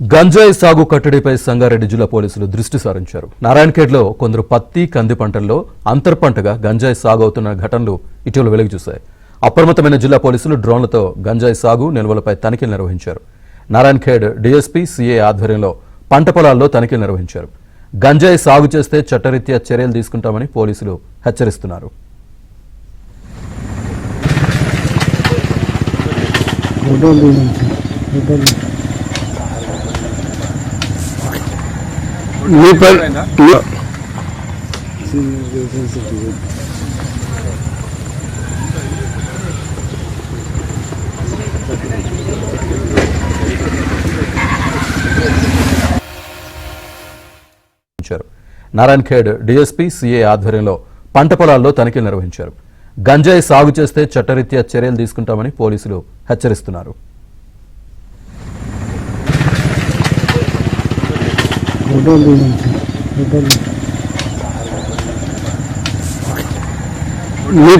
గంజాయి సాగు కట్టడిపై సంగారెడ్డి జిల్లా పోలీసులు దృష్టి సారించారు. నారాయణఖేడ్లో కొందరు పత్తి, కంది పంటల్లో అంతర్పంటగా గంజాయి సాగు అవుతున్న ఘటనలు ఇటీవల వెలుగు చూశాయి. అప్రమత్తమైన జిల్లా పోలీసులు డ్రోన్లతో గంజాయి సాగు, నిల్వలపై తనిఖీలు నిర్వహించారు. నారాయణఖేడ్ డీఎస్పీ, సీఏ ఆధ్వర్యంలో పంట పొలాల్లో తనిఖీలు నిర్వహించారు. గంజాయి సాగు చేస్తే చట్టరీత్యా చర్యలు తీసుకుంటామని పోలీసులు హెచ్చరిస్తున్నారు. నారాయణఖేడ్ డీఎస్పీ, సీఏ ఆధ్వర్యంలో పంట పొలాల్లో తనిఖీలు నిర్వహించారు. గంజాయి సాగు చేస్తే చట్టరీత్యా చర్యలు తీసుకుంటామని పోలీసులు హెచ్చరిస్తున్నారు. మీ